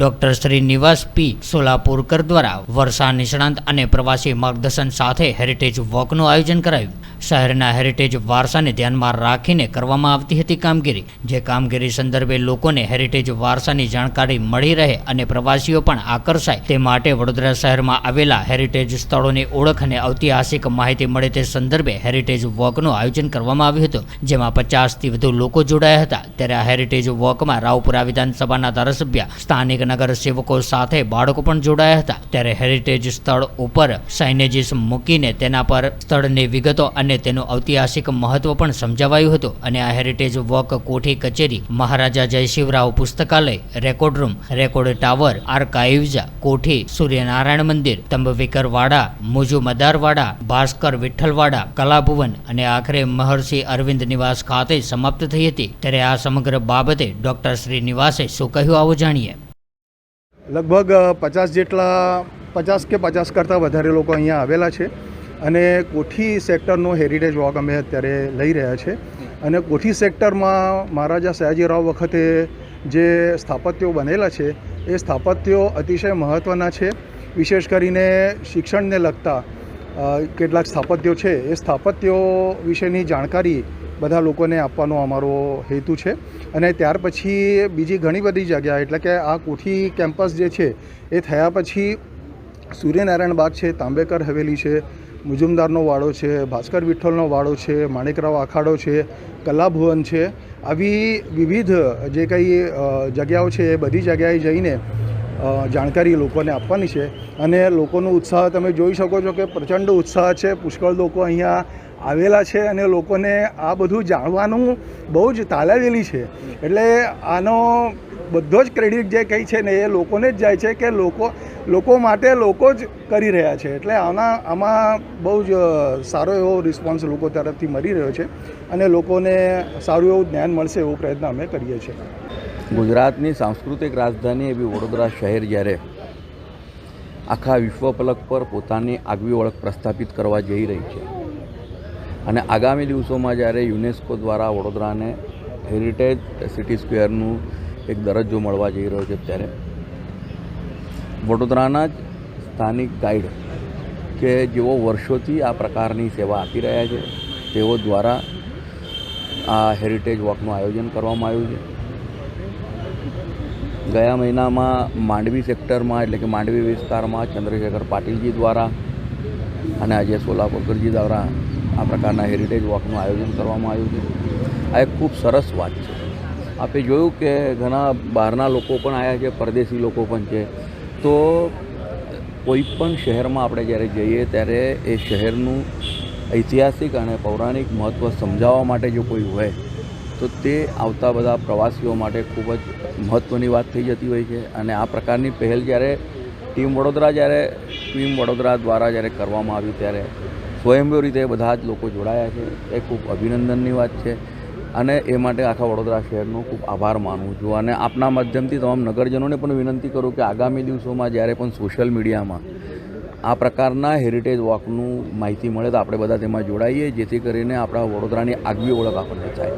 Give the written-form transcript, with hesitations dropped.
Doctor Shri નિવાસ પી સોલાપુરકર દ્વારા વર્ષા નિષ્ણાંત અને પ્રવાસી માર્ગદર્શન સાથે હેરિટેજ વોકનું આયોજન કરાયું। શહેરના હેરિટેજ વારસાને ધ્યાનમાં રાખીને કરવામાં આવતી હતી કામગીરી, જે કામગીરી સંદર્ભે લોકોને હેરિટેજ વારસાની જાણકારી મળી રહે અને પ્રવાસીઓ પણ આકર્ષાય તે માટે વડોદરા શહેરમાં આવેલા હેરિટેજ સ્થળોની ઓળખ અને ઐતિહાસિક માહિતી મળે તે સંદર્ભે હેરિટેજ વોકનું આયોજન કરવામાં આવ્યું હતું, જેમાં 50થી વધુ લોકો જોડાયા હતા। ત્યારે આ હેરિટેજ વોકમાં રાવપુરા વિધાનસભાના ધારાસભ્ય, સ્થાનિક નગર સેવકો સાથે બાળકો પણ જોડાયા હતા। ત્યારે હેરિટેજ સ્થળ ઉપર સાઇનેજીસ મૂકીને તેના પર સ્થળની વિગતો અને તેનું ઐતિહાસિક મહત્વ પણ સમજાવાયું હતું અને આ હેરિટેજ વોક કોઠી કચેરી, મહારાજા જયશિવરાવ પુસ્તકાલય, record room, record tower, archives, કોઠી, સૂર્યનારાયણ મંદિર, તંબવિકરવાડા, મુજુમદારવાડા, ભાસ્કર વિઠ્ઠલવાડા, કલાભુવન અને આખરે મહર્ષિ અરવિંદ નિવાસ ખાતે સમાપ્ત થઈ હતી। ત્યારે આ સમગ્ર બાબતે ડોક્ટર શ્રી નિવાસે શું કહ્યું, આવો જાણીએ। લગભગ 50 કરતાં વધારે લોકો અહીંયા આવેલા છે અને કોઠી સેક્ટરનો હેરિટેજ વોક અમે અત્યારે લઈ રહ્યા છે અને કોઠી સેક્ટરમાં મહારાજા સયાજીરાવ વખતે જે સ્થાપત્યો બનેલા છે એ સ્થાપત્યો અતિશય મહત્ત્વના છે। વિશેષ કરીને શિક્ષણને લગતા કેટલાક સ્થાપત્યો છે એ સ્થાપત્યો વિશેની જાણકારી બધા લોકોને આપવાનો અમારો હેતુ છે અને ત્યાર પછી બીજી ઘણી બધી જગ્યા, એટલે કે આ કોઠી કેમ્પસ જે છે એ થયા પછી સૂર્યનારાયણ બાગ છે, તાંબેકર હવેલી છે, મુજુમદારનો વાડો છે, ભાસ્કર વિઠ્ઠલનો વાડો છે, માણેકરાવ અખાડો છે, કલાભુવન છે, આવી વિવિધ જે કંઈ જગ્યાઓ છે એ બધી જગ્યાએ જઈને જાણકારી લોકોને આપવાની છે અને લોકોનો ઉત્સાહ તમે જોઈ શકો છો કે પ્રચંડ ઉત્સાહ છે। પુષ્કળ લોકો અહીંયા આવેલા છે અને લોકોને આ બધું જાણવાનું બહુ જ તાલાવેલી છે, એટલે આનો બધો જ ક્રેડિટ જે કંઈ છે ને એ લોકોને જ જાય છે કે લોકો માટે લોકો જ કરી રહ્યા છે, એટલે આમાં બહુ જ સારો એવો રિસ્પોન્સ લોકો તરફથી મળી રહ્યો છે અને લોકોને સારું એવું જ્ઞાન મળશે એવો પ્રયત્ન અમે કરીએ છીએ। ગુજરાતની સાંસ્કૃતિક રાજધાની એવી વડોદરા શહેર જ્યારે આખા વિશ્વ પલક પર પોતાની આગવી ઓળખ પ્રસ્થાપિત કરવા જઈ રહી છે અને આગામી દિવસોમાં જ્યારે યુનેસ્કો દ્વારા વડોદરાને હેરિટેજ સિટી સ્ક્વેરનું એક દરજ્જો મળવા જઈ રહ્યો છે, ત્યારે વડોદરાના જ સ્થાનિક ગાઈડ કે જેઓ વર્ષોથી આ પ્રકારની સેવા આપી રહ્યા છે તેઓ દ્વારા આ હેરિટેજ વોકનું આયોજન કરવામાં આવ્યું છે। ગયા મહિનામાં માંડવી સેક્ટરમાં, એટલે કે માંડવી વિસ્તારમાં ચંદ્રશેખર પાટીલજી દ્વારા અને આજે સોલાપુરકરજી દ્વારા આ પ્રકારના હેરિટેજ વોકનું આયોજન કરવામાં આવ્યું છે। આ એક ખૂબ સરસ વાત છે। આપણે જોયું કે ઘણા બહારના લોકો પણ આવ્યા છે, પરદેશી લોકો પણ છે, તો કોઈ પણ શહેરમાં આપણે જ્યારે જઈએ ત્યારે એ શહેરનું ઐતિહાસિક અને પૌરાણિક મહત્ત્વ સમજાવવા માટે જો કોઈ હોય તો તે આવતા બધા પ્રવાસીઓ માટે ખૂબ જ મહત્ત્વની વાત થઈ જતી હોય છે અને આ પ્રકારની પહેલ જ્યારે ટીમ વડોદરા દ્વારા જ્યારે કરવામાં આવ્યું ત્યારે સ્વયંભૂ રીતે બધા જ લોકો જોડાયા છે, એ ખૂબ અભિનંદનની વાત છે અને એ માટે આખા વડોદરા શહેરનો ખૂબ આભાર માનું છું અને આપના માધ્યમથી તમામ નગરજનોને પણ વિનંતી કરું કે આગામી દિવસોમાં જ્યારે પણ સોશિયલ મીડિયામાં આ પ્રકારના હેરિટેજ વોકનું માહિતી મળે તો આપણે બધા તેમાં જોડાઈએ, જેથી કરીને આપણા વડોદરાની આગવી ઓળખ આપણને થાય।